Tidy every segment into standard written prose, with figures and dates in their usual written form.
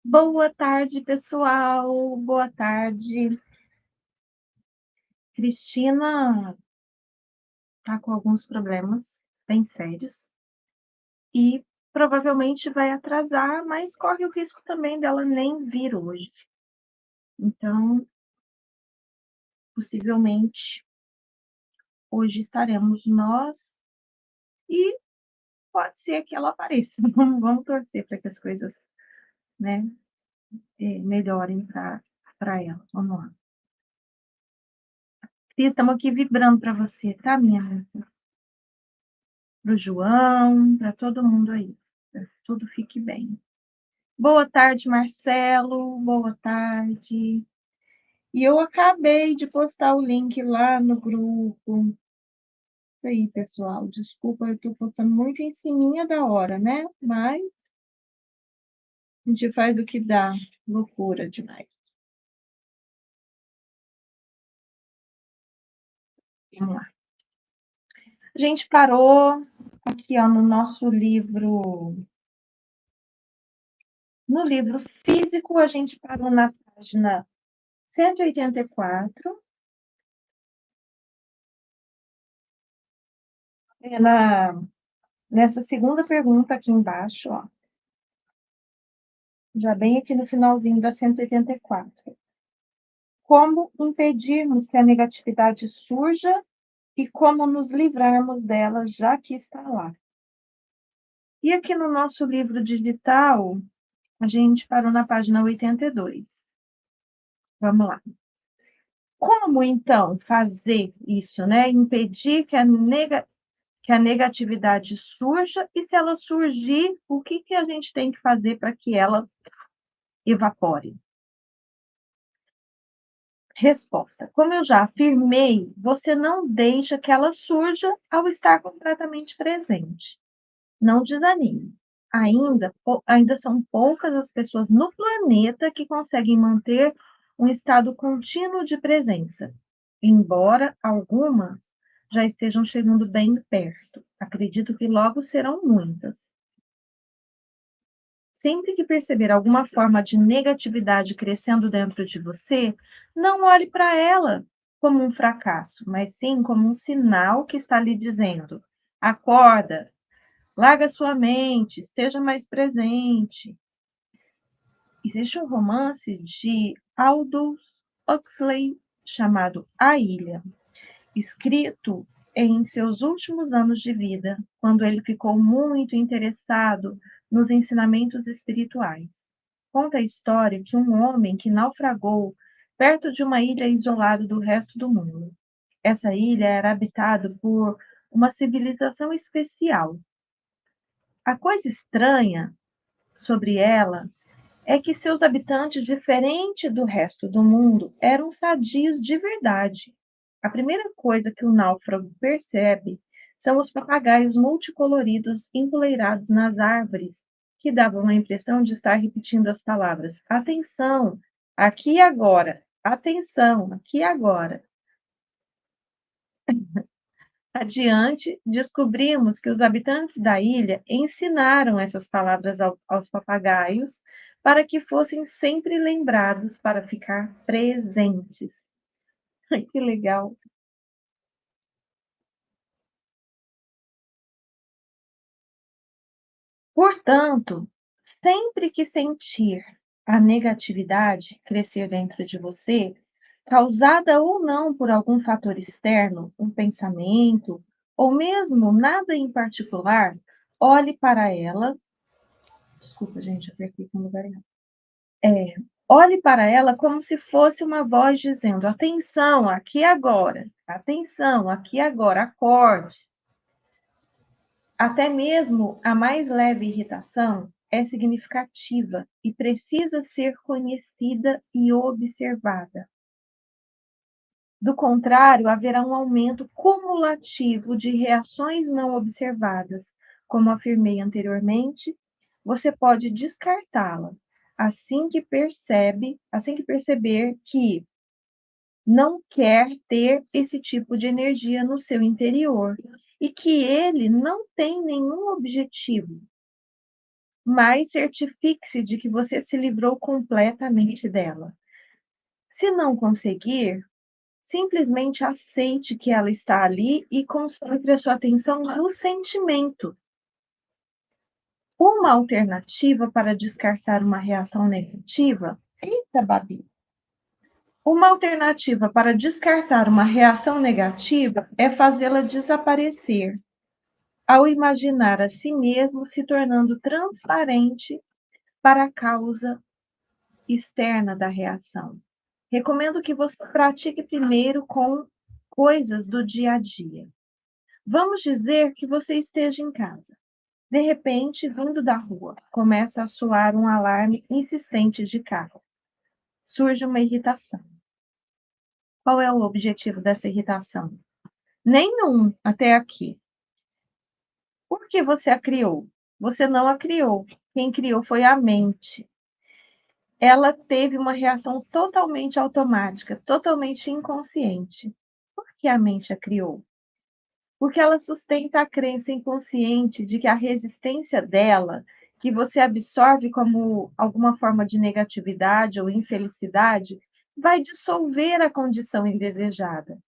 Boa tarde, pessoal. Boa tarde. Cristina tá com alguns problemas bem sérios e provavelmente vai atrasar, mas corre o risco também dela nem vir hoje. Então, possivelmente, hoje estaremos nós e pode ser que ela apareça. Vamos torcer para que as coisas, né, melhorem para ela. Vamos lá. Cris, estamos aqui vibrando para você, tá, minha amiga? Para o João, para todo mundo aí. Pra que tudo fique bem. Boa tarde, Marcelo. Boa tarde. E eu acabei de postar o link lá no grupo. Isso aí, pessoal. Desculpa, eu estou postando muito em cima da hora, né? Mas a gente faz o que dá. Loucura demais. Vamos lá. A gente parou aqui, ó, no nosso livro. No livro físico, a gente parou na página 184. Nessa segunda pergunta aqui embaixo, ó, já bem aqui no finalzinho da 184. Como impedirmos que a negatividade surja e como nos livrarmos dela, já que está lá. E aqui no nosso livro digital, a gente parou na página 82. Vamos lá. Como, então, fazer isso, né? Impedir que a negatividade surja e, se ela surgir, o que a gente tem que fazer para que ela evapore? Resposta: como eu já afirmei, você não deixa que ela surja ao estar completamente presente. Não desanime. Ainda são poucas as pessoas no planeta que conseguem manter um estado contínuo de presença, embora algumas já estejam chegando bem perto. Acredito que logo serão muitas. Sempre que perceber alguma forma de negatividade crescendo dentro de você, não olhe para ela como um fracasso, mas sim como um sinal que está lhe dizendo: acorda, larga sua mente, esteja mais presente. Existe um romance de Aldous Huxley chamado A Ilha, escrito em seus últimos anos de vida, quando ele ficou muito interessado nos ensinamentos espirituais. Conta a história que um homem que naufragou perto de uma ilha isolada do resto do mundo. Essa ilha era habitada por uma civilização especial. A coisa estranha sobre ela é que seus habitantes, diferente do resto do mundo, eram sadios de verdade. A primeira coisa que o náufrago percebe são os papagaios multicoloridos empoleirados nas árvores, que davam a impressão de estar repetindo as palavras: atenção, aqui e agora, atenção, aqui e agora. Adiante, descobrimos que os habitantes da ilha ensinaram essas palavras aos papagaios para que fossem sempre lembrados para ficar presentes. Ai, que legal! Portanto, sempre que sentir a negatividade crescer dentro de você, causada ou não por algum fator externo, um pensamento, ou mesmo nada em particular, olhe para ela. Desculpa, gente, apertei aqui no lugar errado. Olhe para ela como se fosse uma voz dizendo: atenção, aqui e agora, atenção, aqui e agora, acorde. Até mesmo a mais leve irritação é significativa e precisa ser conhecida e observada. Do contrário, haverá um aumento cumulativo de reações não observadas. Como afirmei anteriormente, você pode descartá-la assim que perceber que não quer ter esse tipo de energia no seu interior e que ele não tem nenhum objetivo. mas certifique-se de que você se livrou completamente dela. Se não conseguir, simplesmente aceite que ela está ali e concentre a sua atenção no sentimento. Uma alternativa para descartar uma reação negativa. Eita, Babi! Uma alternativa para descartar uma reação negativa é fazê-la desaparecer, ao imaginar a si mesmo se tornando transparente para a causa externa da reação. Recomendo que você pratique primeiro com coisas do dia a dia. Vamos dizer que você esteja em casa. De repente, vindo da rua, começa a soar um alarme insistente de carro. Surge uma irritação. Qual é o objetivo dessa irritação? Nenhum até aqui. Por que você a criou? Você não a criou. Quem criou foi a mente. Ela teve uma reação totalmente automática, totalmente inconsciente. Por que a mente a criou? Porque ela sustenta a crença inconsciente de que a resistência dela, que você absorve como alguma forma de negatividade ou infelicidade, vai dissolver a condição indesejada.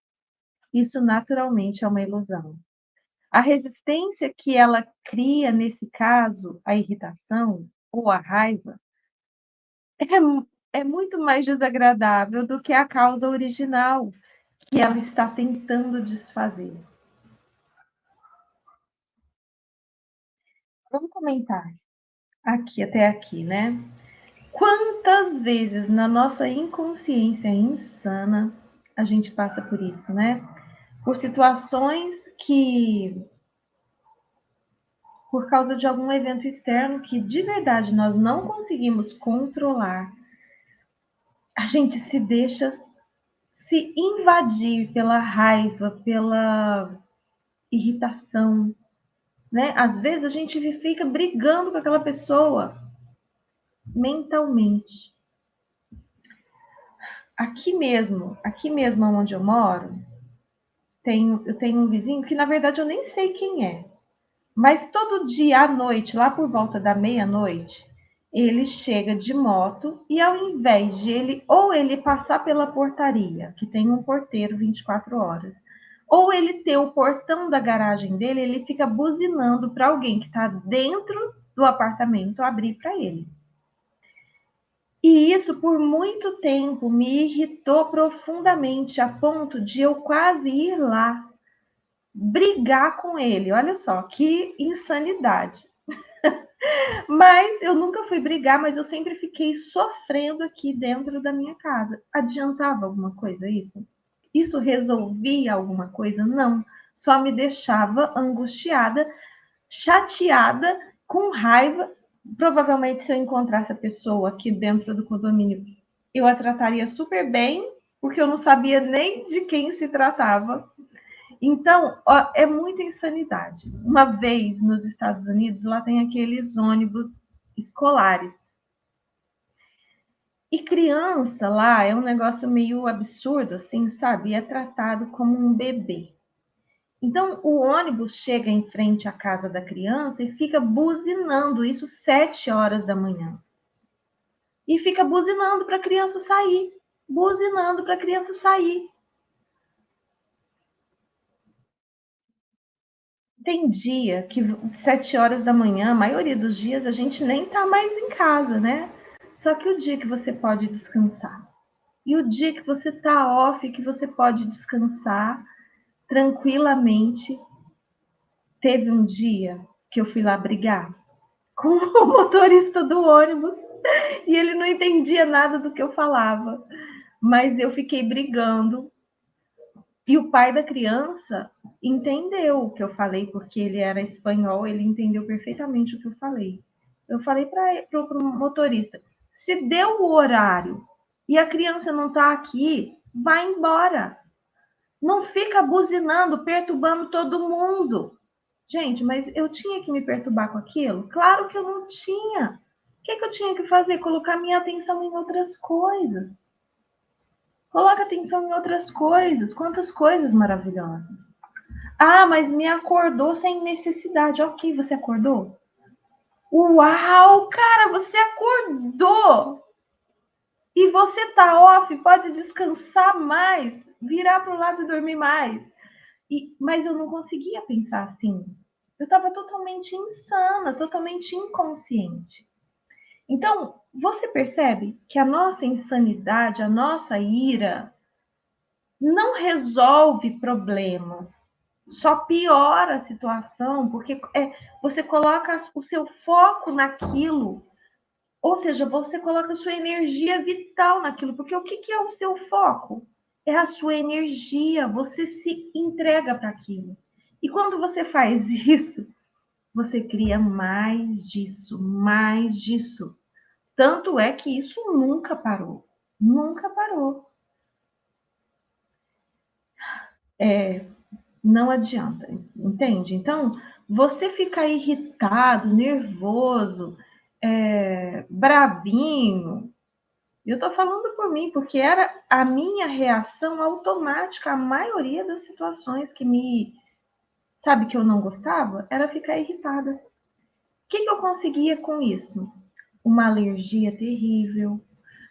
Isso naturalmente é uma ilusão. A resistência que ela cria, nesse caso, a irritação ou a raiva, é muito mais desagradável do que a causa original que ela está tentando desfazer. Vamos comentar aqui até aqui, né? Quantas vezes na nossa inconsciência insana a gente passa por isso, né? Por situações que, por causa de algum evento externo que de verdade nós não conseguimos controlar, a gente se deixa se invadir pela raiva, pela irritação, né? Às vezes a gente fica brigando com aquela pessoa mentalmente. Aqui mesmo onde eu moro, eu tenho um vizinho que na verdade eu nem sei quem é, mas todo dia à noite, lá por volta da meia-noite, ele chega de moto e ao invés de ele passar pela portaria, que tem um porteiro 24 horas, ou ele ter o portão da garagem dele, ele fica buzinando para alguém que está dentro do apartamento abrir para ele. E isso por muito tempo me irritou profundamente, a ponto de eu quase ir lá brigar com ele. Olha só que insanidade. Mas eu nunca fui brigar, mas eu sempre fiquei sofrendo aqui dentro da minha casa. Adiantava alguma coisa isso? Isso resolvia alguma coisa? Não. Só me deixava angustiada, chateada, com raiva. Provavelmente, se eu encontrasse a pessoa aqui dentro do condomínio, eu a trataria super bem, porque eu não sabia nem de quem se tratava. Então, ó, é muita insanidade. Uma vez nos Estados Unidos, lá tem aqueles ônibus escolares. E criança lá é um negócio meio absurdo, assim, sabe? É tratado como um bebê. Então, o ônibus chega em frente à casa da criança e fica buzinando, isso 7 horas da manhã. E fica buzinando para a criança sair. Buzinando para a criança sair. Tem dia que 7 horas da manhã, a maioria dos dias, a gente nem tá mais em casa, né? Só que o dia que você pode descansar. E o dia que você tá off, que você pode descansar tranquilamente. Teve um dia que eu fui lá brigar com o motorista do ônibus e ele não entendia nada do que eu falava. Mas eu fiquei brigando. E o pai da criança entendeu o que eu falei, porque ele era espanhol, ele entendeu perfeitamente o que eu falei. Eu falei para o motorista: se deu o horário e a criança não está aqui, vai embora. Não fica buzinando, perturbando todo mundo. Gente, mas eu tinha que me perturbar com aquilo? Claro que eu não tinha. O que eu tinha que fazer? Colocar minha atenção em outras coisas. Coloca atenção em outras coisas. Quantas coisas maravilhosas. Ah, mas me acordou sem necessidade. Ok, você acordou? Uau, cara, você acordou! E você tá off, pode descansar mais, virar para o lado e dormir mais. Mas eu não conseguia pensar assim. Eu estava totalmente insana, totalmente inconsciente. Então, você percebe que a nossa insanidade, a nossa ira, não resolve problemas, só piora a situação, porque você coloca o seu foco naquilo, ou seja, você coloca a sua energia vital naquilo, porque o que é o seu foco? É a sua energia, você se entrega para aquilo. E quando você faz isso, você cria mais disso, mais disso. Tanto é que isso nunca parou. Nunca parou. Não adianta, entende? Então, você ficar irritado, nervoso, bravinho, eu estou falando por mim, porque era a minha reação automática, a maioria das situações sabe, que eu não gostava, era ficar irritada. O que eu conseguia com isso? Uma alergia terrível,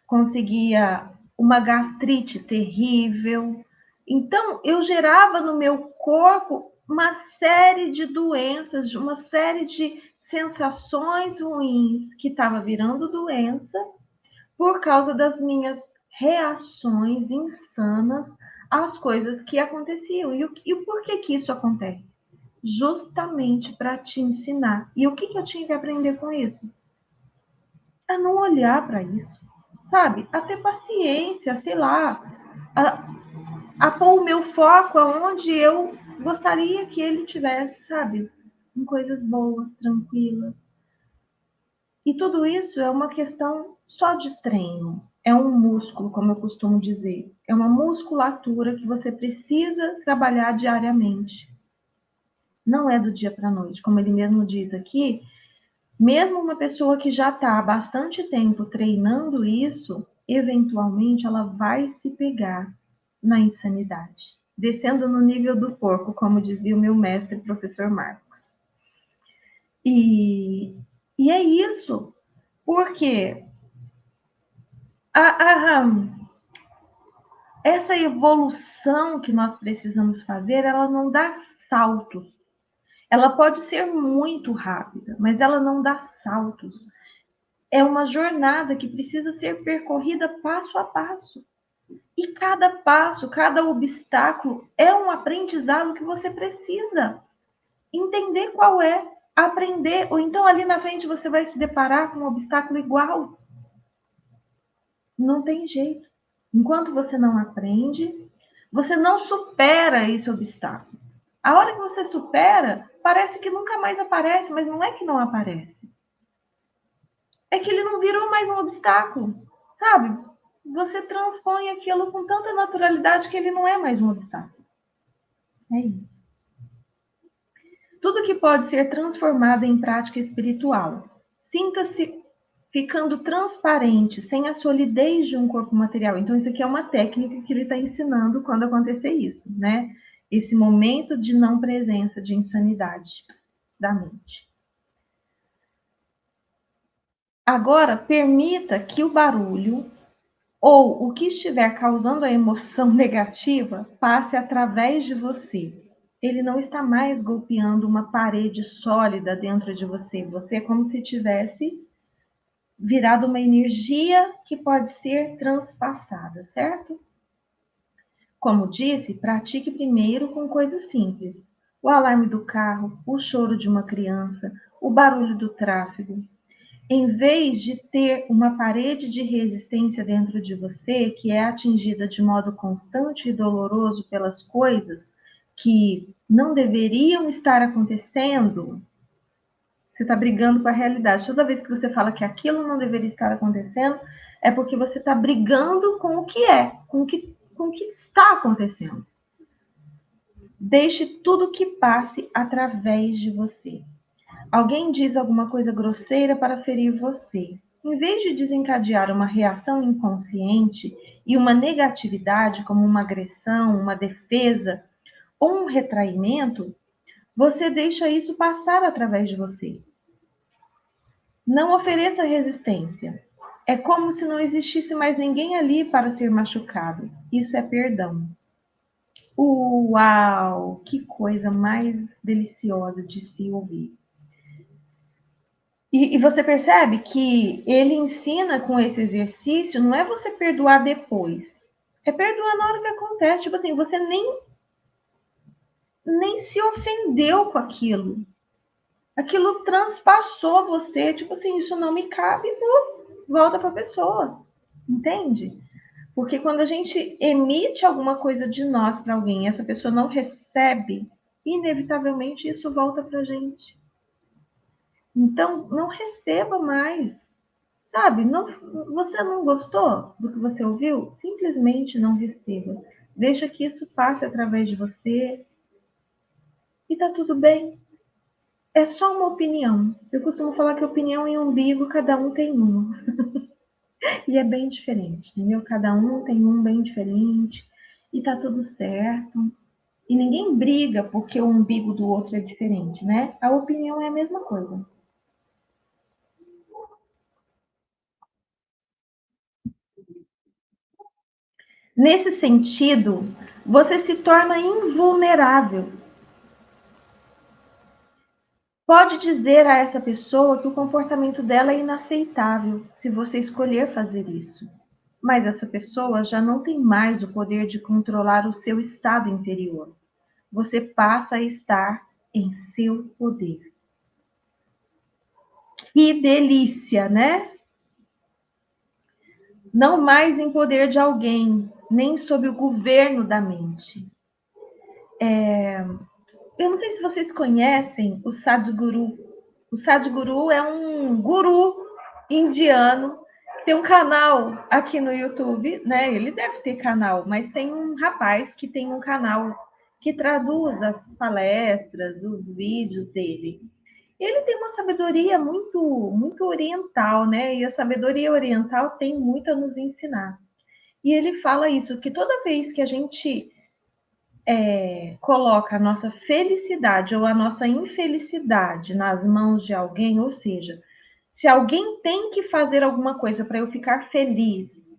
conseguia uma gastrite terrível. Então, eu gerava no meu corpo uma série de doenças, uma série de sensações ruins que estava virando doença por causa das minhas reações insanas às coisas que aconteciam. E o porquê que isso acontece? Justamente para te ensinar. E o que eu tinha que aprender com isso? A não olhar para isso, sabe? A ter paciência, sei lá, a pôr o meu foco aonde eu gostaria que ele tivesse, sabe? Em coisas boas, tranquilas. E tudo isso é uma questão só de treino. É um músculo, como eu costumo dizer. É uma musculatura que você precisa trabalhar diariamente. Não é do dia para a noite. Como ele mesmo diz aqui, mesmo uma pessoa que já está há bastante tempo treinando isso, eventualmente ela vai se pegar na insanidade, descendo no nível do porco, como dizia o meu mestre, professor Marcos. E, e é isso, porque a, essa evolução que nós precisamos fazer, ela não dá saltos. Ela pode ser muito rápida, mas ela não dá saltos. É uma jornada que precisa ser percorrida passo a passo. E cada passo, cada obstáculo é um aprendizado que você precisa entender qual é, aprender, ou então ali na frente você vai se deparar com um obstáculo igual. Não tem jeito. Enquanto você não aprende, você não supera esse obstáculo. A hora que você supera, parece que nunca mais aparece, mas não é que não aparece. É que ele não virou mais um obstáculo, sabe? Você transpõe aquilo com tanta naturalidade que ele não é mais um obstáculo. É isso. Tudo que pode ser transformado em prática espiritual. Sinta-se ficando transparente, sem a solidez de um corpo material. Então, isso aqui é uma técnica que ele está ensinando quando acontecer isso, né? Esse momento de não presença, de insanidade da mente. Agora, permita que o barulho ou o que estiver causando a emoção negativa passe através de você. Ele não está mais golpeando uma parede sólida dentro de você. Você é como se tivesse virado uma energia que pode ser transpassada, certo? Como disse, pratique primeiro com coisas simples. O alarme do carro, o choro de uma criança, o barulho do tráfego. Em vez de ter uma parede de resistência dentro de você, que é atingida de modo constante e doloroso pelas coisas que não deveriam estar acontecendo, você está brigando com a realidade. Toda vez que você fala que aquilo não deveria estar acontecendo, é porque você está brigando com o que é, com o que está acontecendo. Deixe tudo que passe através de você. Alguém diz alguma coisa grosseira para ferir você. Em vez de desencadear uma reação inconsciente e uma negatividade, como uma agressão, uma defesa ou um retraimento, você deixa isso passar através de você. Não ofereça resistência. É como se não existisse mais ninguém ali para ser machucado. Isso é perdão. Uau! Que coisa mais deliciosa de se ouvir. E você percebe que ele ensina com esse exercício, não é você perdoar depois. É perdoar na hora que acontece. Tipo assim, você nem se ofendeu com aquilo. Aquilo transpassou você. Tipo assim, isso não me cabe, volta para a pessoa. Entende? Porque quando a gente emite alguma coisa de nós para alguém e essa pessoa não recebe, inevitavelmente isso volta para a gente. Então, não receba mais. Sabe? Não, você não gostou do que você ouviu? Simplesmente não receba. Deixa que isso passe através de você e tá tudo bem. É só uma opinião. Eu costumo falar que opinião e umbigo, cada um tem uma. E é bem diferente, entendeu? Cada um tem um bem diferente e tá tudo certo. E ninguém briga porque o umbigo do outro é diferente, né? A opinião é a mesma coisa. Nesse sentido, você se torna invulnerável. Pode dizer a essa pessoa que o comportamento dela é inaceitável, se você escolher fazer isso. Mas essa pessoa já não tem mais o poder de controlar o seu estado interior. Você passa a estar em seu poder. Que delícia, né? Não mais em poder de alguém, nem sob o governo da mente. Eu não sei se vocês conhecem o Sadhguru. O Sadhguru é um guru indiano. Tem um canal aqui no YouTube, né? Ele deve ter canal, mas tem um rapaz que tem um canal que traduz as palestras, os vídeos dele. Ele tem uma sabedoria muito oriental, né? E a sabedoria oriental tem muito a nos ensinar. E ele fala isso, que toda vez que a gente coloca a nossa felicidade ou a nossa infelicidade nas mãos de alguém, ou seja, se alguém tem que fazer alguma coisa para eu ficar feliz,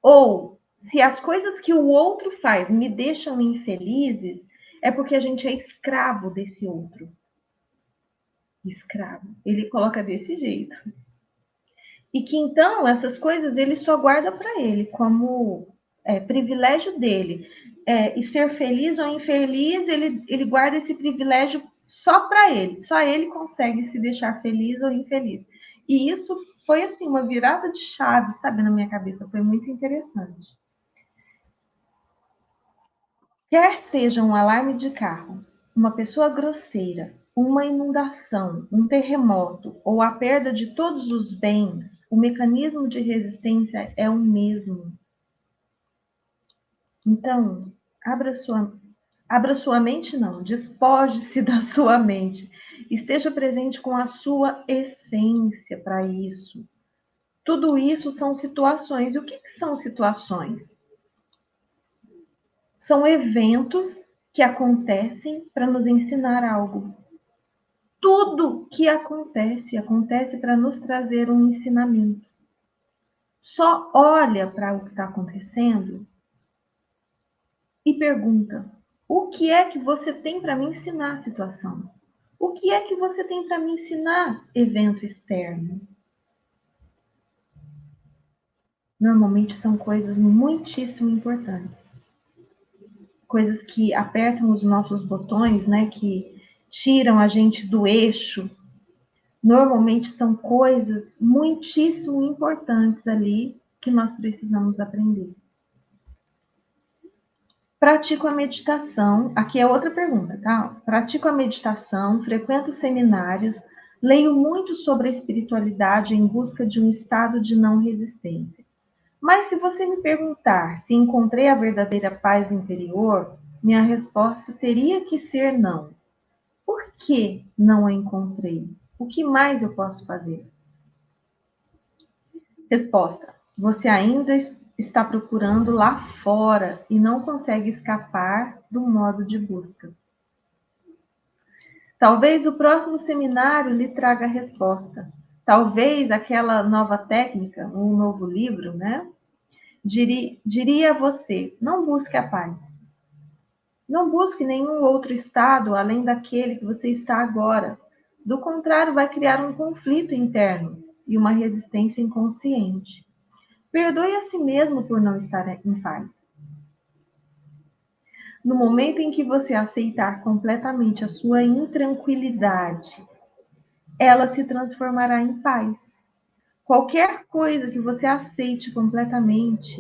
ou se as coisas que o outro faz me deixam infelizes, é porque a gente é escravo desse outro. Escravo. Ele coloca desse jeito. E que então essas coisas ele só guarda para ele como privilégio dele. E ser feliz ou infeliz, ele guarda esse privilégio só para ele. Só ele consegue se deixar feliz ou infeliz. E isso foi assim uma virada de chave, sabe, na minha cabeça. Foi muito interessante. Quer seja um alarme de carro, uma pessoa grosseira, uma inundação, um terremoto ou a perda de todos os bens, o mecanismo de resistência é o mesmo. Então, abra sua mente, não, despoje-se da sua mente. Esteja presente com a sua essência para isso. Tudo isso são situações. E o que são situações? São eventos que acontecem para nos ensinar algo. Tudo que acontece para nos trazer um ensinamento. Só olha para o que está acontecendo e pergunta: o que é que você tem para me ensinar a situação? O que é que você tem para me ensinar, evento externo? Normalmente são coisas muitíssimo importantes. Coisas que apertam os nossos botões, né? Que tiram a gente do eixo. Normalmente são coisas muitíssimo importantes ali que nós precisamos aprender. Pratico a meditação. Aqui é outra pergunta, tá? Pratico a meditação, frequento seminários, leio muito sobre a espiritualidade em busca de um estado de não resistência. Mas se você me perguntar se encontrei a verdadeira paz interior, minha resposta teria que ser não. Por que não a encontrei? O que mais eu posso fazer? Resposta: você ainda está procurando lá fora e não consegue escapar do modo de busca. Talvez o próximo seminário lhe traga a resposta. Talvez aquela nova técnica, um novo livro, né? Diria a você: não busque a paz. Não busque nenhum outro estado além daquele que você está agora. Do contrário, vai criar um conflito interno e uma resistência inconsciente. Perdoe a si mesmo por não estar em paz. No momento em que você aceitar completamente a sua intranquilidade, ela se transformará em paz. Qualquer coisa que você aceite completamente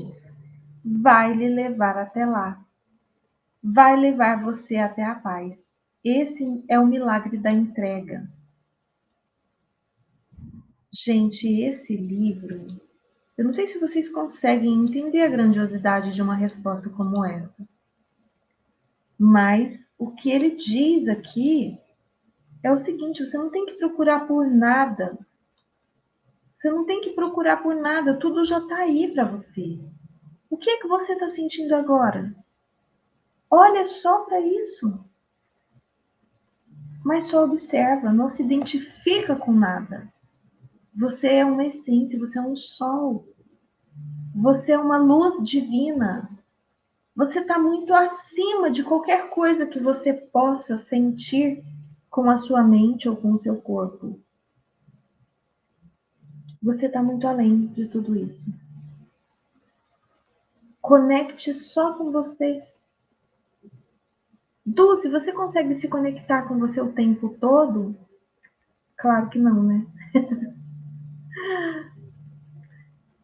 vai lhe levar até lá. Vai levar você até a paz. Esse é o milagre da entrega. Gente, esse livro, eu não sei se vocês conseguem entender a grandiosidade de uma resposta como essa, mas o que ele diz aqui é o seguinte: você não tem que procurar por nada. Você não tem que procurar por nada, tudo já está aí para você. O que é que você está sentindo agora? Olha só para isso. Mas só observa, não se identifica com nada. Você é uma essência, você é um sol. Você é uma luz divina. Você está muito acima de qualquer coisa que você possa sentir com a sua mente ou com o seu corpo. Você está muito além de tudo isso. Conecte só com você. Se você consegue se conectar com você o tempo todo? Claro que não, né?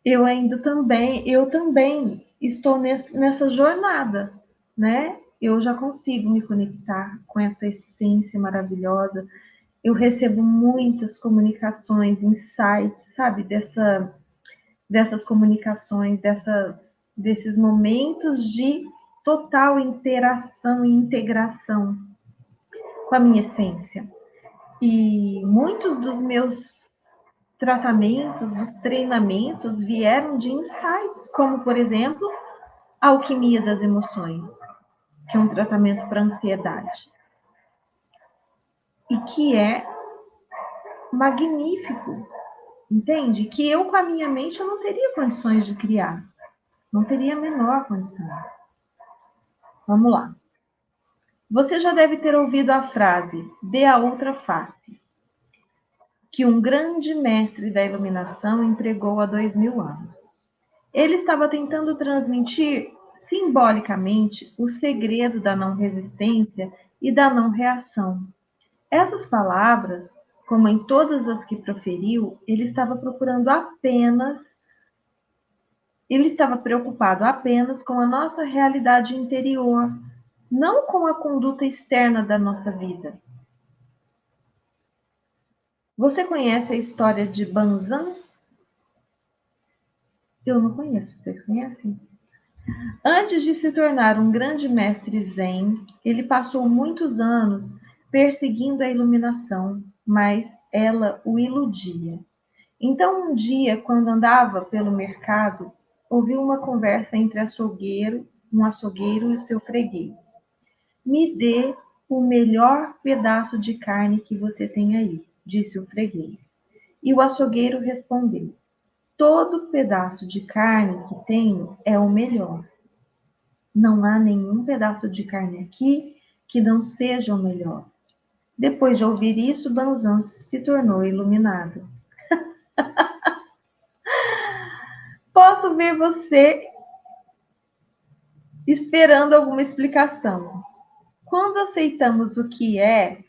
Eu também estou nessa jornada, né? Eu já consigo me conectar com essa essência maravilhosa. Eu recebo muitas comunicações, insights, sabe? Dessas comunicações, desses momentos de total interação e integração com a minha essência. E muitos dos meus tratamentos, dos treinamentos vieram de insights, como, por exemplo, a alquimia das emoções, que é um tratamento para ansiedade. E que é magnífico, entende? Que eu, com a minha mente, eu não teria condições de criar. Não teria a menor condição. Vamos lá. Você já deve ter ouvido a frase: dê a outra face, que um grande mestre da iluminação empregou há 2000 anos. Ele estava tentando transmitir simbolicamente o segredo da não resistência e da não reação. Essas palavras, como em todas as que proferiu, ele estava preocupado apenas com a nossa realidade interior, não com a conduta externa da nossa vida. Você conhece a história de Banzan? Eu não conheço, vocês conhecem? Antes de se tornar um grande mestre zen, ele passou muitos anos perseguindo a iluminação, mas ela o iludia. Então, um dia, quando andava pelo mercado, ouviu uma conversa entre um açougueiro e o seu freguês. Me dê o melhor pedaço de carne que você tem aí, disse o freguês. E o açougueiro respondeu: todo pedaço de carne que tenho é o melhor. Não há nenhum pedaço de carne aqui que não seja o melhor. Depois de ouvir isso, Banzan se tornou iluminado. Posso ver você esperando alguma explicação. Quando aceitamos o que é,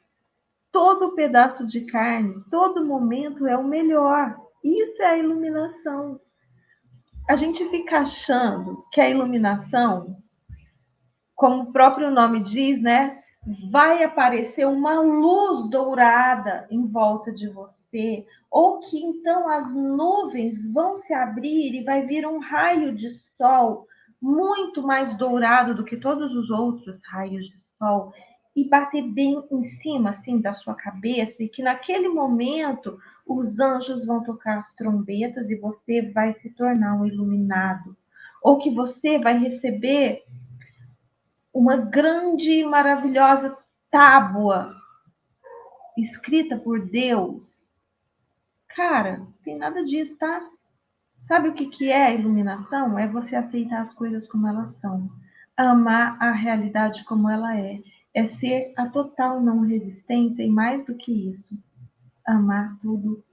todo pedaço de carne, todo momento é o melhor. Isso é a iluminação. A gente fica achando que a iluminação, como o próprio nome diz, né, vai aparecer uma luz dourada em volta de você, ou que então as nuvens vão se abrir e vai vir um raio de sol muito mais dourado do que todos os outros raios de sol e bater bem em cima assim da sua cabeça, e que naquele momento os anjos vão tocar as trombetas e você vai se tornar um iluminado, ou que você vai receber uma grande e maravilhosa tábua escrita por Deus. Cara, não tem nada disso, tá? Sabe o que que é a iluminação? É você aceitar as coisas como elas são, amar a realidade como ela é ser a total não resistência e mais do que isso, amar tudo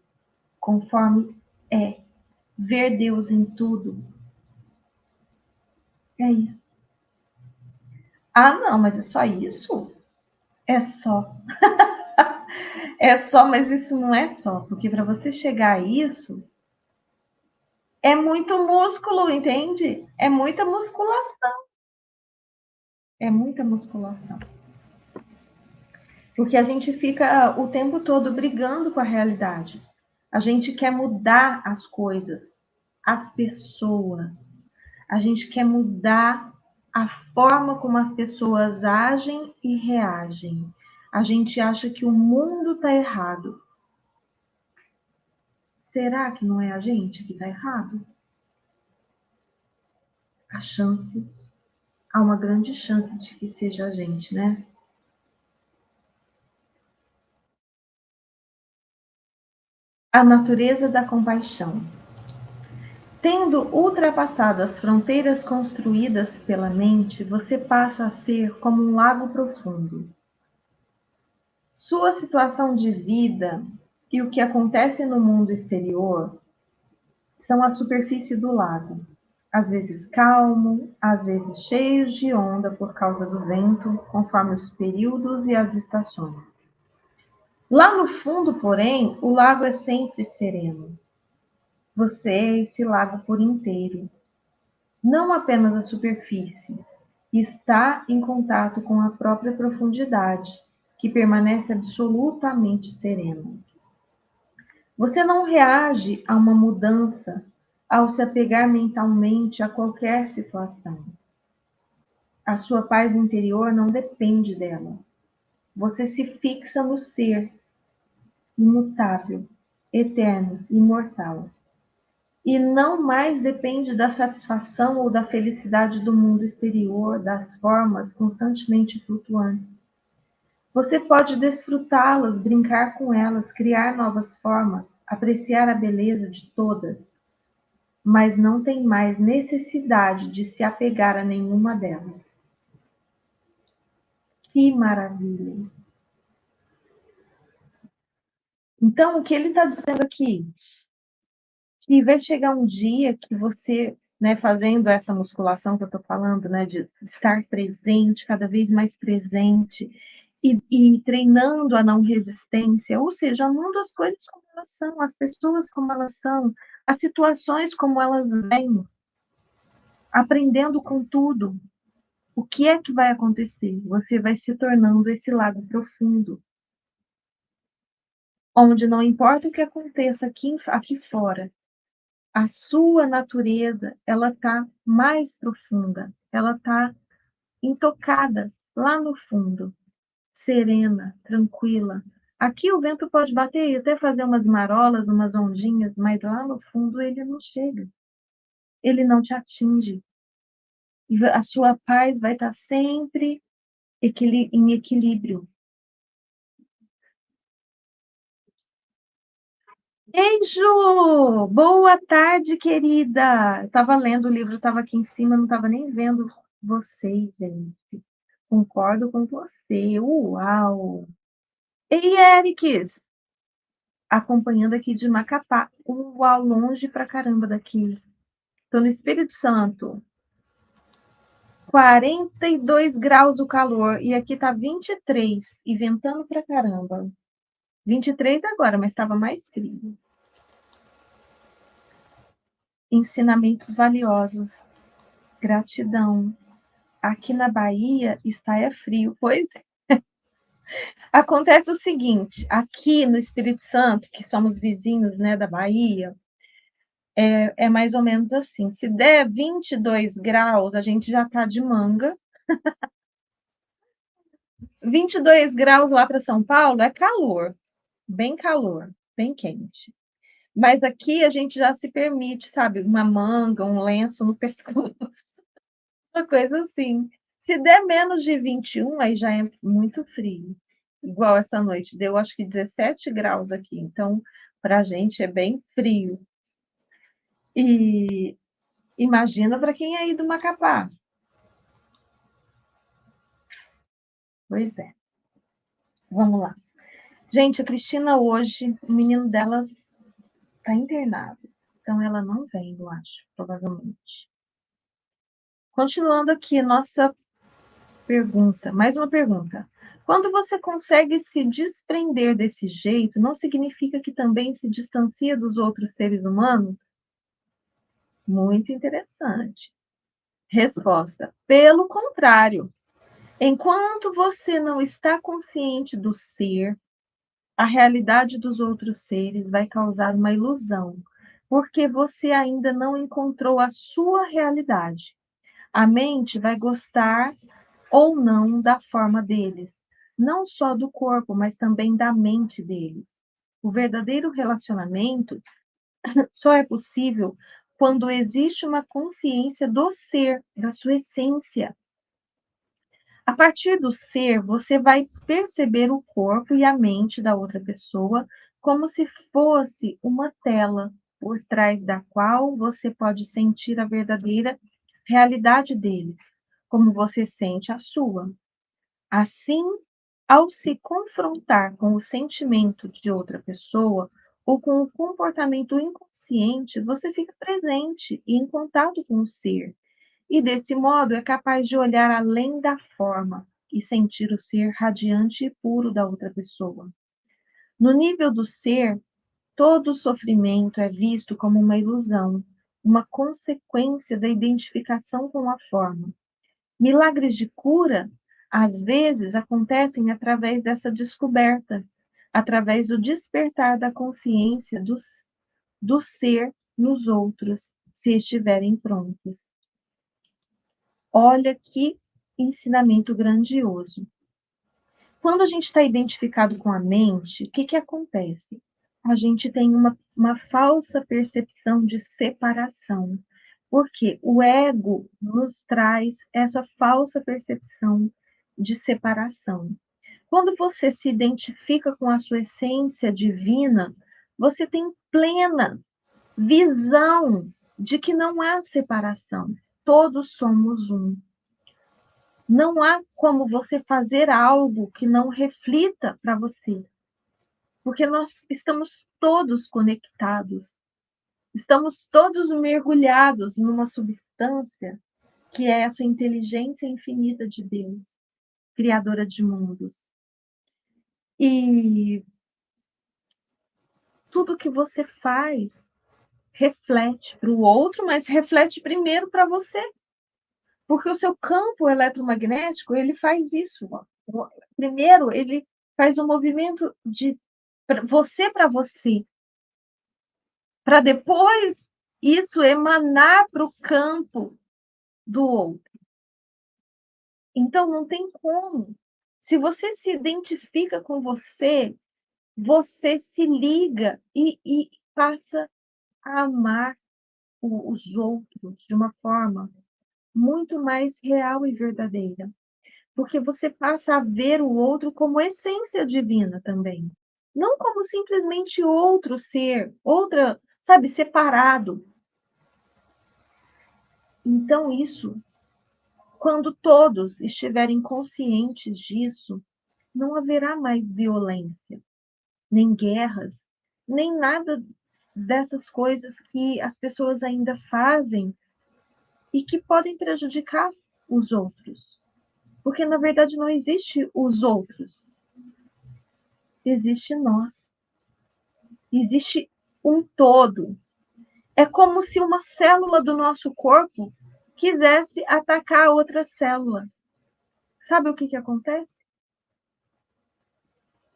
conforme é, ver Deus em tudo. É isso. Ah, não, mas é só isso? É só. É só, mas isso não é só, porque para você chegar a isso, é muito músculo, entende? É muita musculação. É muita musculação. Porque a gente fica o tempo todo brigando com a realidade. A gente quer mudar as coisas, as pessoas. A gente quer mudar a forma como as pessoas agem e reagem. A gente acha que o mundo está errado. Será que não é a gente que está errado? A chance, há uma grande chance de que seja a gente, né? A natureza da compaixão. Tendo ultrapassado as fronteiras construídas pela mente, você passa a ser como um lago profundo. Sua situação de vida e o que acontece no mundo exterior são a superfície do lago, às vezes calmo, às vezes cheio de onda por causa do vento, conforme os períodos e as estações. Lá no fundo, porém, o lago é sempre sereno. Você é esse lago por inteiro, não apenas a superfície, está em contato com a própria profundidade, que permanece absolutamente serena. Você não reage a uma mudança ao se apegar mentalmente a qualquer situação. A sua paz interior não depende dela. Você se fixa no ser imutável, eterno, imortal. E não mais depende da satisfação ou da felicidade do mundo exterior, das formas constantemente flutuantes. Você pode desfrutá-las, brincar com elas, criar novas formas, apreciar a beleza de todas, mas não tem mais necessidade de se apegar a nenhuma delas. Que maravilha! Então, o que ele está dizendo aqui? Que vai chegar um dia que você, né, fazendo essa musculação que eu estou falando, né, de estar presente, cada vez mais presente, e treinando a não resistência, ou seja, amando as coisas como elas são, as pessoas como elas são, as situações como elas vêm, aprendendo com tudo. O que é que vai acontecer? Você vai se tornando esse lago profundo, onde não importa o que aconteça aqui fora, a sua natureza, ela está mais profunda, ela está intocada lá no fundo, serena, tranquila. Aqui o vento pode bater e até fazer umas marolas, umas ondinhas, mas lá no fundo ele não chega, ele não te atinge. E a sua paz vai estar sempre em equilíbrio. Beijo! Boa tarde, querida! Estava lendo o livro, estava aqui em cima, não estava nem vendo vocês, gente. Concordo com você. Uau! Ei, Erics! Acompanhando aqui de Macapá. Uau, longe pra caramba daqui. Estou no Espírito Santo. 42 graus o calor. E aqui tá 23 e ventando pra caramba. 23 agora, mas estava mais frio. Ensinamentos valiosos. Gratidão. Aqui na Bahia está frio. Pois é. Acontece o seguinte, aqui no Espírito Santo, que somos vizinhos, né, da Bahia, é mais ou menos assim. Se der 22 graus, a gente já está de manga. 22 graus lá para São Paulo é calor, bem quente. Mas aqui a gente já se permite, sabe, uma manga, um lenço no pescoço, uma coisa assim. Se der menos de 21, aí já é muito frio. Igual essa noite, deu acho que 17 graus aqui. Então, Para a gente é bem frio. E imagina para quem é aí do Macapá. Pois é, vamos lá. Gente, a Cristina hoje, o menino dela está internado, então ela não vem, eu acho, provavelmente. Continuando aqui, nossa pergunta, mais uma pergunta. Quando você consegue se desprender desse jeito, não significa que também se distancia dos outros seres humanos? Muito interessante. Resposta: pelo contrário. Enquanto você não está consciente do ser, a realidade dos outros seres vai causar uma ilusão, porque você ainda não encontrou a sua realidade. A mente vai gostar ou não da forma deles, não só do corpo, mas também da mente deles. O verdadeiro relacionamento só é possível quando existe uma consciência do ser, da sua essência. A partir do ser, você vai perceber o corpo e a mente da outra pessoa como se fosse uma tela por trás da qual você pode sentir a verdadeira realidade deles, como você sente a sua. Assim, ao se confrontar com o sentimento de outra pessoa ou com o comportamento inconsciente, você fica presente e em contato com o ser, e desse modo é capaz de olhar além da forma e sentir o ser radiante e puro da outra pessoa. No nível do ser, todo sofrimento é visto como uma ilusão, uma consequência da identificação com a forma. Milagres de cura, às vezes, acontecem através dessa descoberta, através do despertar da consciência do ser nos outros, se estiverem prontos. Olha que ensinamento grandioso. Quando a gente está identificado com a mente, o que, que acontece? A gente tem uma falsa percepção de separação, porque o ego nos traz essa falsa percepção de separação. Quando você se identifica com a sua essência divina, você tem plena visão de que não há separação. Todos somos um. Não há como você fazer algo que não reflita para você, porque nós estamos todos conectados, estamos todos mergulhados numa substância que é essa inteligência infinita de Deus, criadora de mundos. E tudo que você faz reflete para o outro, mas reflete primeiro para você, porque o seu campo eletromagnético ele faz isso. Ó. Primeiro, ele faz um movimento de você para você, para depois isso emanar para o campo do outro. Então, não tem como. Se você se identifica com você, você se liga e passa a amar os outros de uma forma muito mais real e verdadeira. Porque você passa a ver o outro como essência divina também. Não como simplesmente outro ser, outra, sabe, separado. Então, isso, quando todos estiverem conscientes disso, não haverá mais violência, nem guerras, nem nada dessas coisas que as pessoas ainda fazem e que podem prejudicar os outros. Porque, na verdade, não existe os outros, existe nós. Existe um todo. É como se uma célula do nosso corpo quisesse atacar outra célula. Sabe o que, que acontece?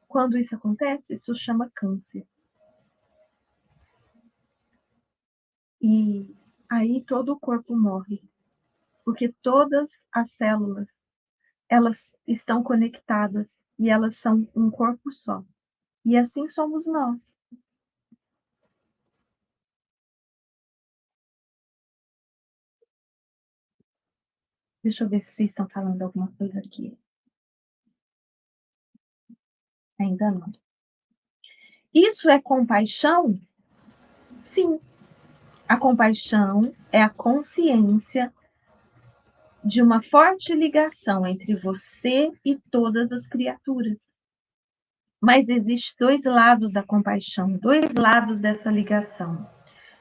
Quando isso acontece, isso chama câncer. E aí todo o corpo morre, porque todas as células, elas estão conectadas e elas são um corpo só. E assim somos nós. Deixa eu ver se vocês estão falando alguma coisa aqui. Ainda não. Isso é compaixão? Sim. A compaixão é a consciência de uma forte ligação entre você e todas as criaturas. Mas existem dois lados da compaixão, dois lados dessa ligação.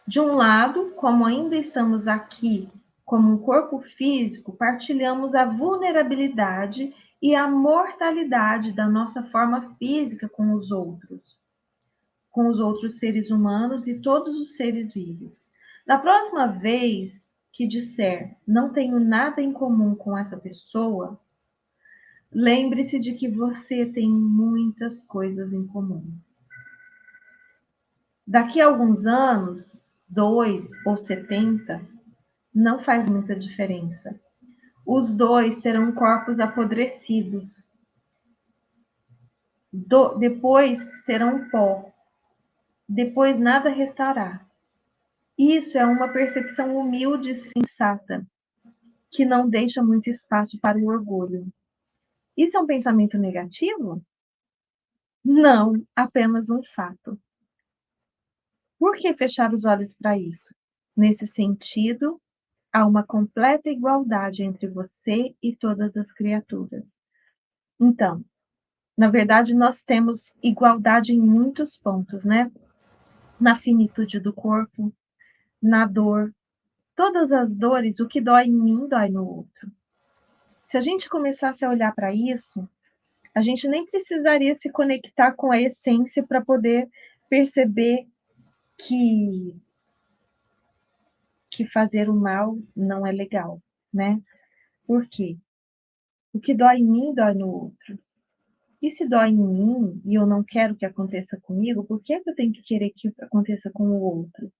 De um lado, como ainda estamos aqui como um corpo físico, partilhamos a vulnerabilidade e a mortalidade da nossa forma física com os outros seres humanos e todos os seres vivos. Na próxima vez que disser não tenho nada em comum com essa pessoa, lembre-se de que você tem muitas coisas em comum. Daqui a alguns anos, 2 ou 70, não faz muita diferença. Os dois terão corpos apodrecidos. Depois serão pó. Depois nada restará. Isso é uma percepção humilde e sensata, que não deixa muito espaço para o orgulho. Isso é um pensamento negativo? Não, apenas um fato. Por que fechar os olhos para isso? Nesse sentido, há uma completa igualdade entre você e todas as criaturas. Então, na verdade, nós temos igualdade em muitos pontos, né? Na finitude do corpo, na dor. Todas as dores, o que dói em mim, dói no outro. Se a gente começasse a olhar para isso, a gente nem precisaria se conectar com a essência para poder perceber que fazer o mal não é legal, né? Por quê? O que dói em mim, dói no outro. E se dói em mim e eu não quero que aconteça comigo, por que eu tenho que querer que aconteça com o outro?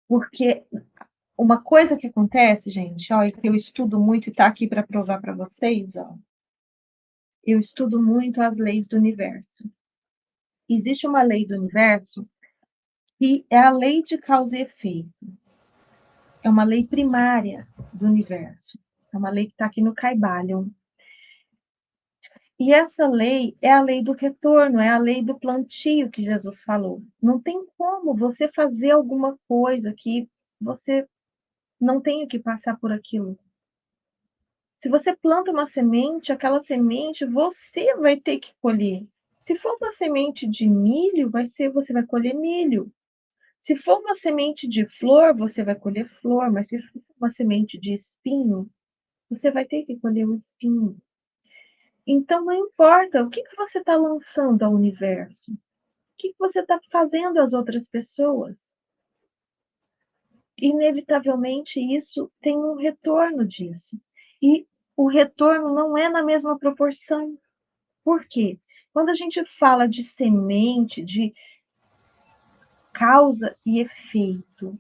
Porque uma coisa que acontece, gente, ó, e que eu estudo muito e tá aqui para provar para vocês, ó. Eu estudo muito as leis do universo. Existe uma lei do universo que é a lei de causa e efeito. É uma lei primária do universo. É uma lei que está aqui no Kybalion. E essa lei é a lei do retorno, é a lei do plantio que Jesus falou. Não tem como você fazer alguma coisa que você não tenha que passar por aquilo. Se você planta uma semente, aquela semente você vai ter que colher. Se for uma semente de milho, você vai colher milho. Se for uma semente de flor, você vai colher flor, mas se for uma semente de espinho, você vai ter que colher o espinho. Então, não importa o que você está lançando ao universo, o que você está fazendo às outras pessoas. Inevitavelmente, isso tem um retorno disso. E o retorno não é na mesma proporção. Por quê? Quando a gente fala de semente, de causa e efeito,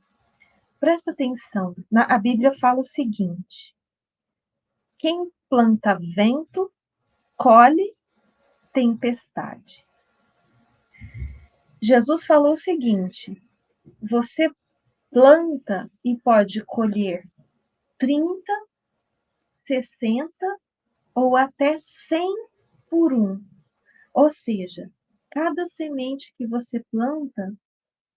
presta atenção. A Bíblia fala o seguinte: quem planta vento, colhe tempestade. Jesus falou o seguinte: você planta e pode colher 30, 60 ou até 100 por um. Ou seja, cada semente que você planta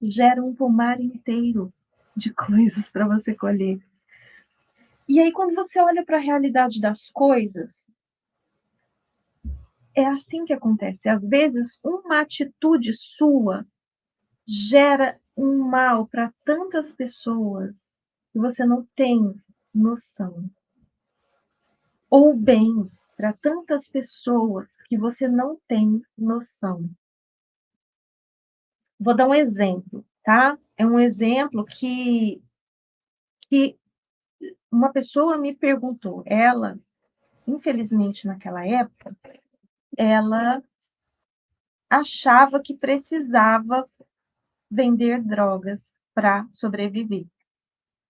gera um pomar inteiro de coisas para você colher. E aí, quando você olha para a realidade das coisas, é assim que acontece. Às vezes, uma atitude sua gera um mal para tantas pessoas que você não tem noção. Ou bem para tantas pessoas que você não tem noção. Vou dar um exemplo, tá? É um exemplo que uma pessoa me perguntou. Ela, infelizmente, naquela época, ela achava que precisava vender drogas para sobreviver.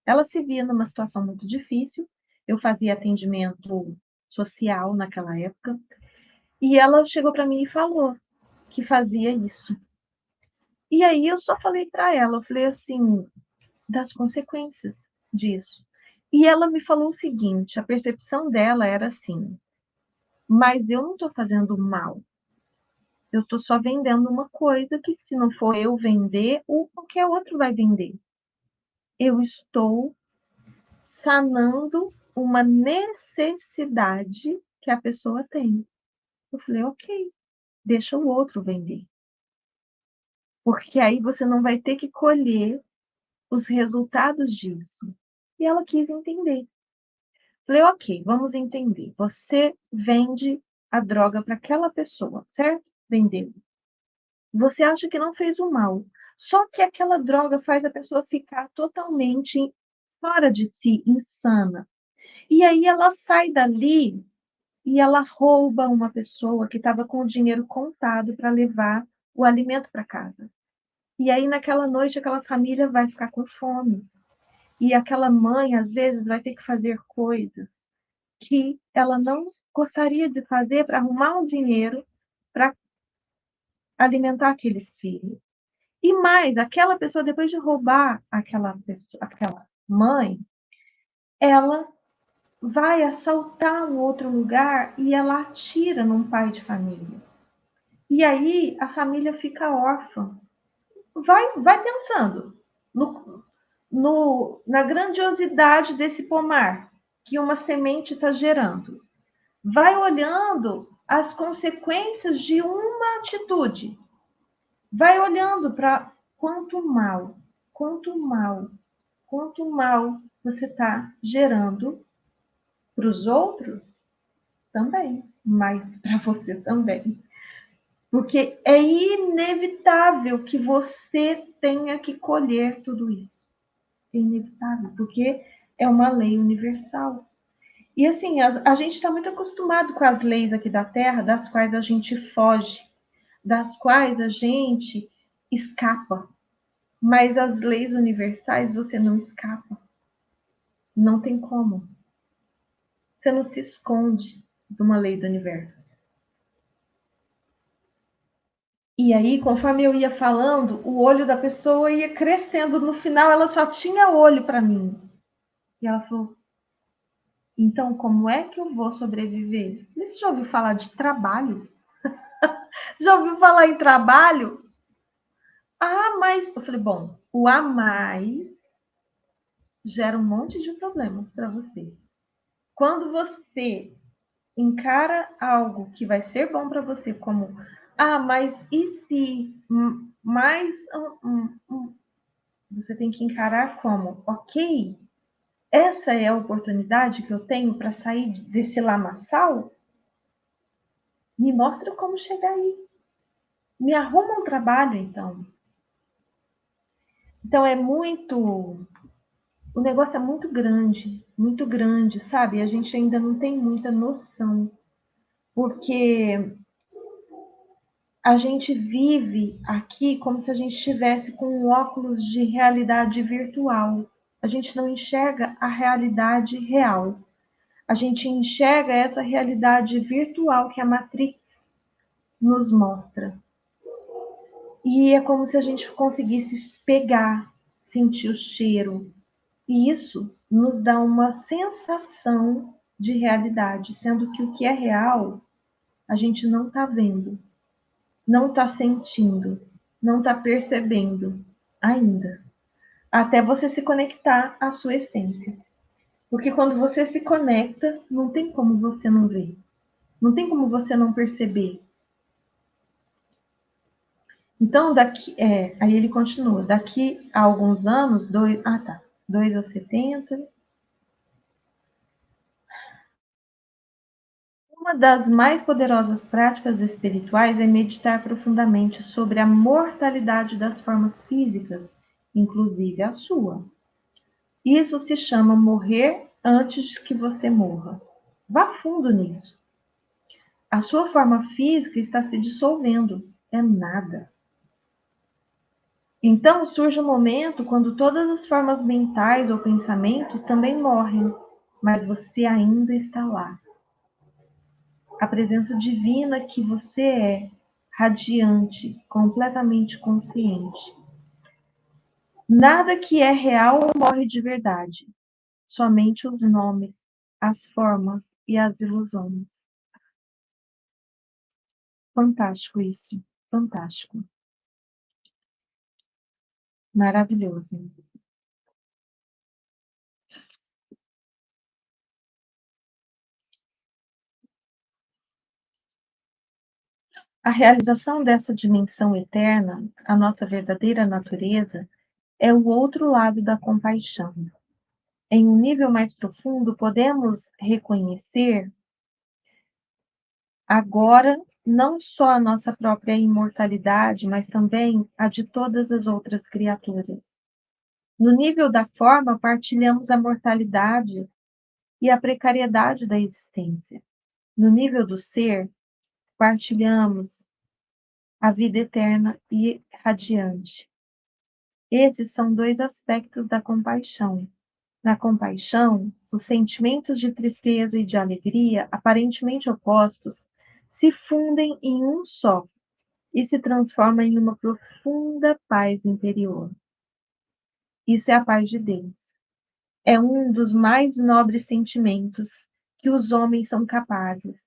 Ela se via numa situação muito difícil. Eu fazia atendimento social naquela época. E ela chegou para mim e falou que fazia isso. E aí eu só falei para ela, eu falei assim, das consequências disso. E ela me falou o seguinte, a percepção dela era assim, mas eu não estou fazendo mal, Eu estou só vendendo uma coisa que, se não for eu vender, ou qualquer outro vai vender. Eu estou sanando uma necessidade que a pessoa tem. Eu falei, ok, deixa o outro vender. Porque aí você não vai ter que colher os resultados disso. E ela quis entender. Falei, ok, vamos entender. Você vende a droga para aquela pessoa, certo? Vendeu. Você acha que não fez o mal. Só que aquela droga faz a pessoa ficar totalmente fora de si, insana. E aí ela sai dali e ela rouba uma pessoa que estava com o dinheiro contado para levar o alimento para casa. E aí naquela noite aquela família vai ficar com fome. E aquela mãe, às vezes, vai ter que fazer coisas que ela não gostaria de fazer para arrumar um dinheiro para alimentar aquele filho. E mais, aquela pessoa, depois de roubar aquela mãe, ela vai assaltar um outro lugar e ela atira num pai de família. E aí a família fica órfã. Vai pensando na grandiosidade desse pomar que uma semente está gerando. Vai olhando as consequências de uma atitude. Vai olhando para quanto mal, quanto mal você está gerando para os outros também, mas para você também. Porque é inevitável que você tenha que colher tudo isso. É inevitável, porque é uma lei universal. E assim, a gente está muito acostumado com as leis aqui da Terra, das quais a gente foge, das quais a gente escapa. Mas as leis universais você não escapa. Não tem como. Você não se esconde de uma lei do universo. E aí, conforme eu ia falando, o olho da pessoa ia crescendo. No final, ela só tinha olho para mim. E ela falou: então, como é que eu vou sobreviver? Você já ouviu falar de trabalho? Já ouviu falar em trabalho? Ah, mas. Eu falei: bom, o a mais gera um monte de problemas para você. Quando você encara algo que vai ser bom para você, como, ah, mas e se mais. Você tem que encarar como, ok, essa é a oportunidade que eu tenho para sair desse lamaçal? Me mostra como chegar aí. Me arruma um trabalho, então. Então é muito. O negócio é muito grande, sabe? A gente ainda não tem muita noção, porque a gente vive aqui como se a gente estivesse com um óculos de realidade virtual. A gente não enxerga a realidade real. A gente enxerga essa realidade virtual que a Matrix nos mostra. E é como se a gente conseguisse pegar, sentir o cheiro. E isso nos dá uma sensação de realidade, sendo que o que é real a gente não está vendo, não está sentindo, não está percebendo ainda. Até você se conectar à sua essência. Porque quando você se conecta, não tem como você não ver. Não tem como você não perceber. Então, aí ele continua, daqui a alguns anos, 2 ou 70, uma das mais poderosas práticas espirituais é meditar profundamente sobre a mortalidade das formas físicas, inclusive a sua. Isso se chama morrer antes que você morra. Vá fundo nisso. A sua forma física está se dissolvendo, é nada. Então surge um momento quando todas as formas mentais ou pensamentos também morrem, mas você ainda está lá. A presença divina que você é, radiante, completamente consciente. Nada que é real morre de verdade, somente os nomes, as formas e as ilusões. Fantástico isso, fantástico, maravilhoso. A realização dessa dimensão eterna, a nossa verdadeira natureza, é o outro lado da compaixão. Em um nível mais profundo, podemos reconhecer agora não só a nossa própria imortalidade, mas também a de todas as outras criaturas. No nível da forma, partilhamos a mortalidade e a precariedade da existência. No nível do ser, partilhamos a vida eterna e radiante. Esses são dois aspectos da compaixão. Na compaixão, os sentimentos de tristeza e de alegria, aparentemente opostos, se fundem em um só e se transformam em uma profunda paz interior. Isso é a paz de Deus. É um dos mais nobres sentimentos que os homens são capazes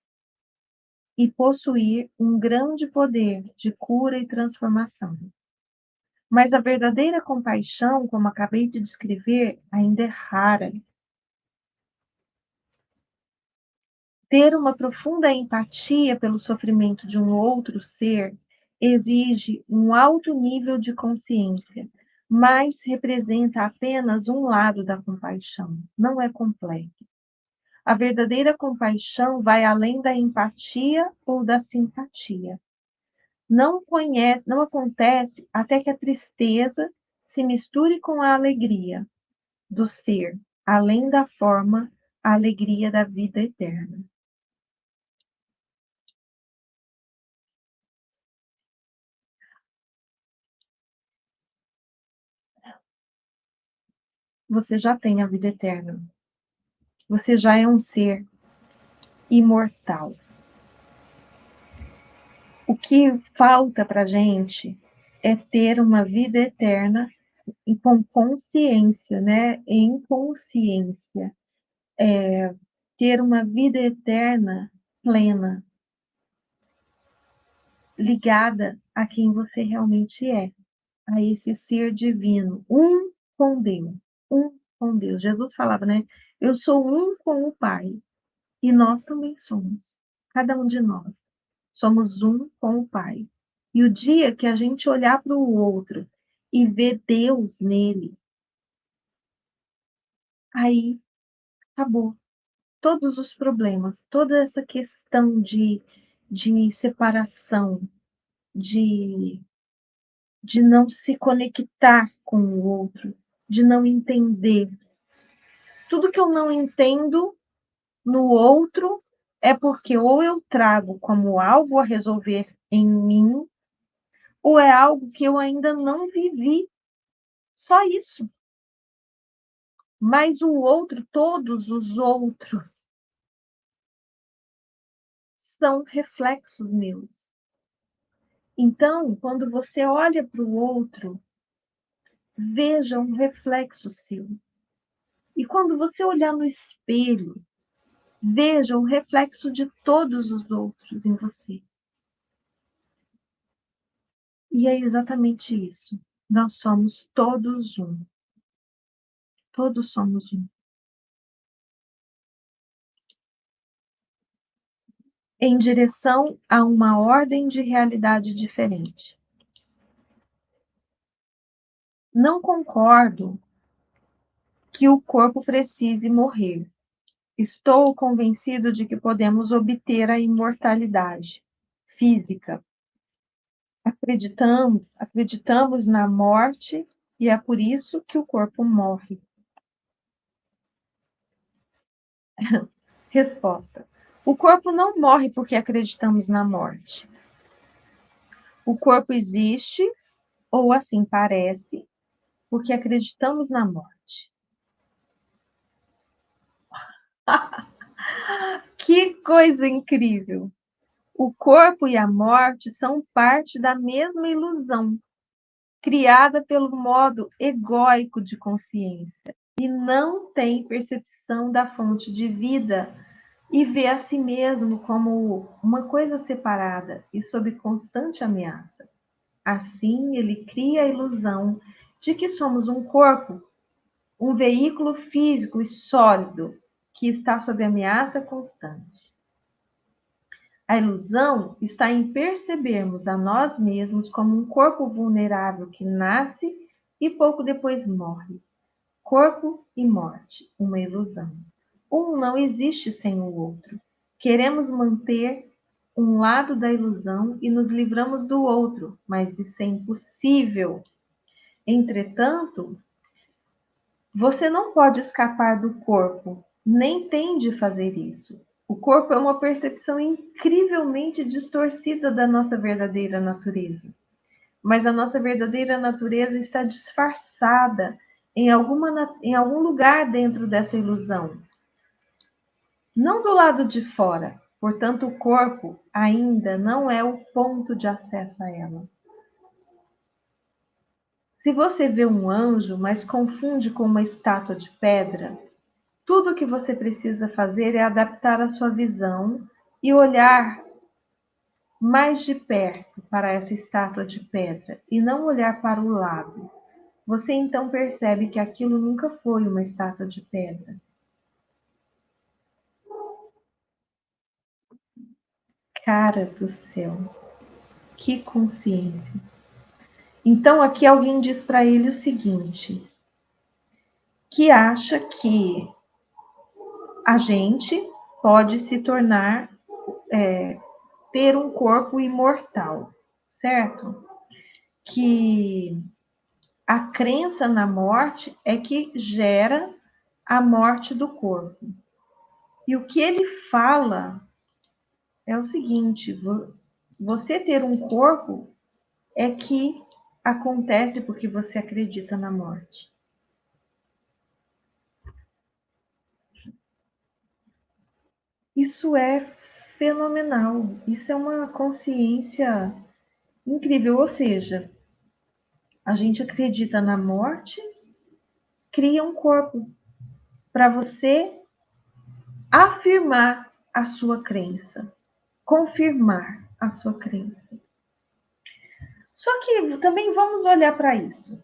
e possuir um grande poder de cura e transformação. Mas a verdadeira compaixão, como acabei de descrever, ainda é rara. Ter uma profunda empatia pelo sofrimento de um outro ser exige um alto nível de consciência, mas representa apenas um lado da compaixão, não é completo. A verdadeira compaixão vai além da empatia ou da simpatia. Não acontece até que a tristeza se misture com a alegria do ser, além da forma, a alegria da vida eterna. Você já tem a vida eterna. Você já é um ser imortal. O que falta para a gente é ter uma vida eterna e com consciência, né? Em consciência. Ter uma vida eterna plena, ligada a quem você realmente é, a esse ser divino, um com Deus, um com Deus. Jesus falava, né? Eu sou um com o Pai, e nós também somos, cada um de nós. Somos um com o Pai. E o dia que a gente olhar para o outro e ver Deus nele, aí acabou. Todos os problemas, toda essa questão de separação, de, de não se conectar com o outro, de não entender. Tudo que eu não entendo no outro é porque ou eu trago como algo a resolver em mim, ou é algo que eu ainda não vivi. Só isso. Mas o outro, todos os outros, são reflexos meus. Então, quando você olha para o outro, veja um reflexo seu. E quando você olhar no espelho, veja o reflexo de todos os outros em você. E é exatamente isso. Nós somos todos um. Todos somos um. Em direção a uma ordem de realidade diferente. Não concordo que o corpo precise morrer. Estou convencido de que podemos obter a imortalidade física. Acreditamos na morte e é por isso que o corpo morre. Resposta: o corpo não morre porque acreditamos na morte. O corpo existe, ou assim parece, porque acreditamos na morte. Que coisa incrível! O corpo e a morte são parte da mesma ilusão, criada pelo modo egóico de consciência, e não tem percepção da fonte de vida e vê a si mesmo como uma coisa separada e sob constante ameaça. Assim, ele cria a ilusão de que somos um corpo, um veículo físico e sólido que está sob ameaça constante. A ilusão está em percebermos a nós mesmos como um corpo vulnerável que nasce e pouco depois morre. Corpo e morte, uma ilusão. Um não existe sem o outro. Queremos manter um lado da ilusão e nos livramos do outro, mas isso é impossível. Entretanto, você não pode escapar do corpo, nem tem de fazer isso. O corpo é uma percepção incrivelmente distorcida da nossa verdadeira natureza. Mas a nossa verdadeira natureza está disfarçada em algum lugar dentro dessa ilusão. Não do lado de fora. Portanto, o corpo ainda não é o ponto de acesso a ela. Se você vê um anjo, mas confunde com uma estátua de pedra, tudo o que você precisa fazer é adaptar a sua visão e olhar mais de perto para essa estátua de pedra e não olhar para o lado. Você então percebe que aquilo nunca foi uma estátua de pedra. Cara do céu, que consciência. Então aqui alguém diz para ele o seguinte, que acha que a gente pode se tornar, ter um corpo imortal, certo? Que a crença na morte é que gera a morte do corpo. E o que ele fala é o seguinte: você ter um corpo é que acontece porque você acredita na morte. Isso é fenomenal. Isso é uma consciência incrível. Ou seja, a gente acredita na morte, cria um corpo para você afirmar a sua crença, confirmar a sua crença. Só que também vamos olhar para isso.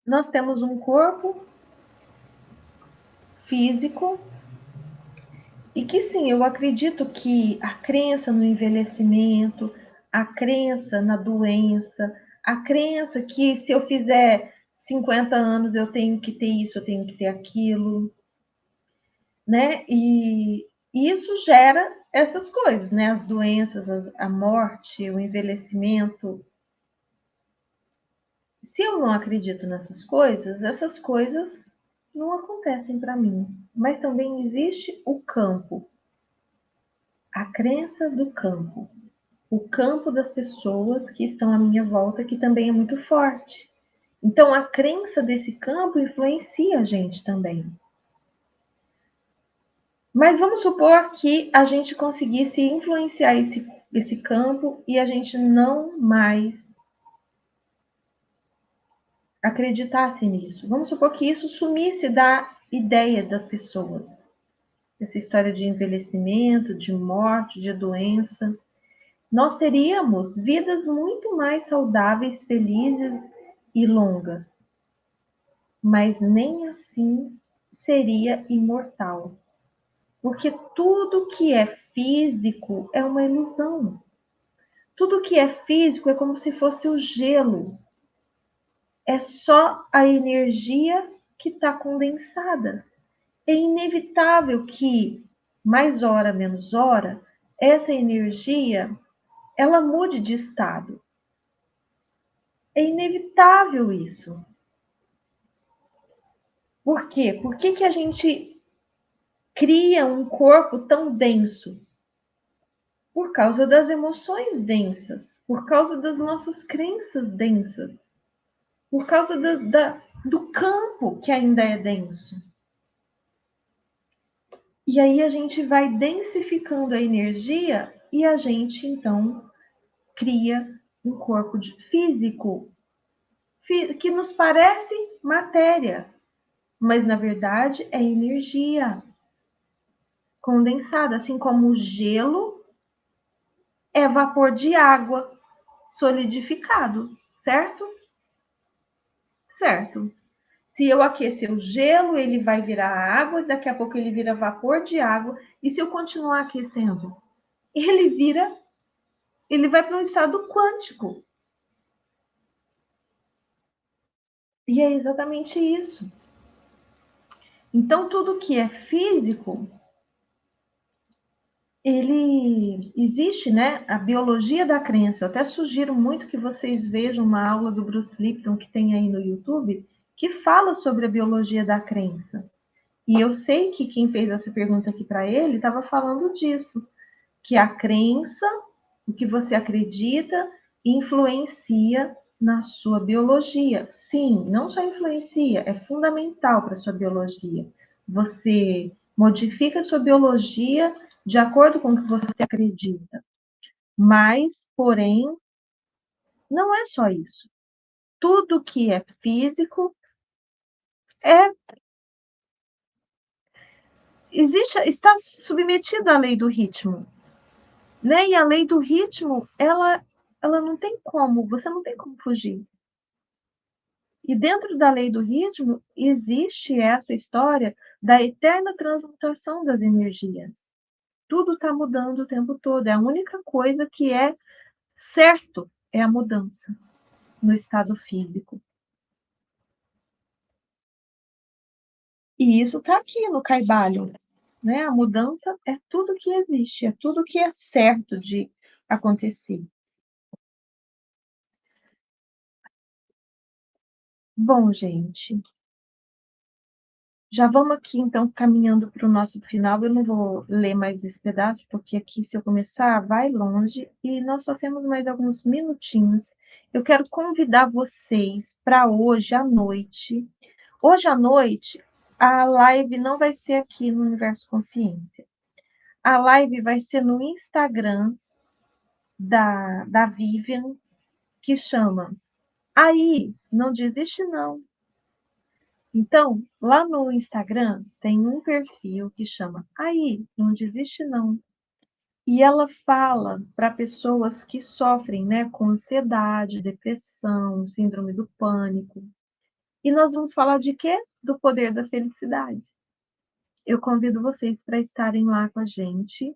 Nós temos um corpo físico e que sim, eu acredito que a crença no envelhecimento, a crença na doença, a crença que se eu fizer 50 anos eu tenho que ter isso, eu tenho que ter aquilo, né? E isso gera essas coisas, né? As doenças, a morte, o envelhecimento. Se eu não acredito nessas coisas, essas coisas não acontecem para mim. Mas também existe o campo, a crença do campo, o campo das pessoas que estão à minha volta, que também é muito forte. Então, a crença desse campo influencia a gente também. Mas vamos supor que a gente conseguisse influenciar esse campo e a gente não mais acreditasse nisso. Vamos supor que isso sumisse da ideia das pessoas. Essa história de envelhecimento, de morte, de doença. Nós teríamos vidas muito mais saudáveis, felizes e longas. Mas nem assim seria imortal. Porque tudo que é físico é uma ilusão. Tudo que é físico é como se fosse o gelo. É só a energia que está condensada. É inevitável que, mais hora, menos hora, essa energia ela mude de estado. É inevitável isso. Por quê? Por que a gente cria um corpo tão denso? Por causa das emoções densas, por causa das nossas crenças densas, por causa do campo que ainda é denso. E aí a gente vai densificando a energia e a gente então cria um corpo físico que nos parece matéria, mas na verdade é energia condensada, assim como o gelo é vapor de água solidificado, certo? Certo. Se eu aquecer o gelo, ele vai virar água, daqui a pouco ele vira vapor de água, e se eu continuar aquecendo, ele vai para um estado quântico. E é exatamente isso. Então, tudo que é físico, ele existe, né? A biologia da crença. Eu até sugiro muito que vocês vejam uma aula do Bruce Lipton que tem aí no YouTube, que fala sobre a biologia da crença. E eu sei que quem fez essa pergunta aqui para ele estava falando disso, que a crença, o que você acredita, influencia na sua biologia. Sim, não só influencia, é fundamental para a sua biologia. Você modifica a sua biologia de acordo com o que você acredita. Mas, porém, não é só isso. Tudo que é físico é está submetido à lei do ritmo, né? E a lei do ritmo, ela não tem como, você não tem como fugir. E dentro da lei do ritmo, existe essa história da eterna transmutação das energias. Tudo está mudando o tempo todo. É a única coisa que é certo é a mudança no estado físico. E isso está aqui no Kaibalho, né? A mudança é tudo que existe, é tudo que é certo de acontecer. Bom, gente, já vamos aqui então caminhando para o nosso final. Eu não vou ler mais esse pedaço, porque aqui, se eu começar, vai longe e nós só temos mais alguns minutinhos. Eu quero convidar vocês para hoje à noite. Hoje à noite, a live não vai ser aqui no Universo Consciência. A live vai ser no Instagram da Vivian, que chama Aí, não desiste não. Então, lá no Instagram tem um perfil que chama Aí, não desiste não. E ela fala para pessoas que sofrem, né, com ansiedade, depressão, síndrome do pânico. E nós vamos falar de quê? Do poder da felicidade. Eu convido vocês para estarem lá com a gente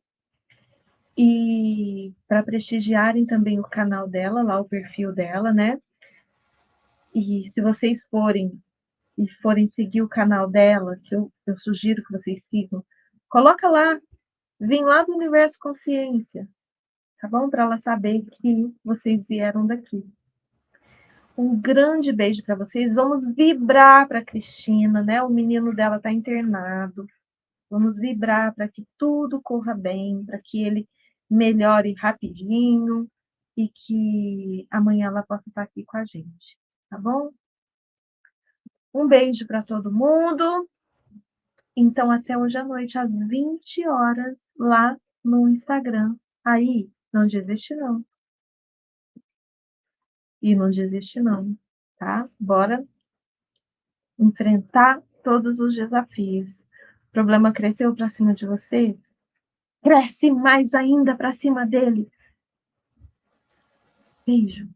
e para prestigiarem também o canal dela, lá o perfil dela, né? E se vocês forem seguir o canal dela, que eu sugiro que vocês sigam, coloca lá, vem lá do Universo Consciência, tá bom? Para ela saber que vocês vieram daqui. Um grande beijo para vocês. Vamos vibrar para a Cristina, né? O menino dela está internado. Vamos vibrar para que tudo corra bem, para que ele melhore rapidinho e que amanhã ela possa estar aqui com a gente, tá bom? Um beijo para todo mundo. Então, até hoje à noite, às 20 horas, lá no Instagram. Aí, não desiste não. E não desiste não, tá? Bora enfrentar todos os desafios. O problema cresceu para cima de você? Cresce mais ainda para cima dele. Beijo.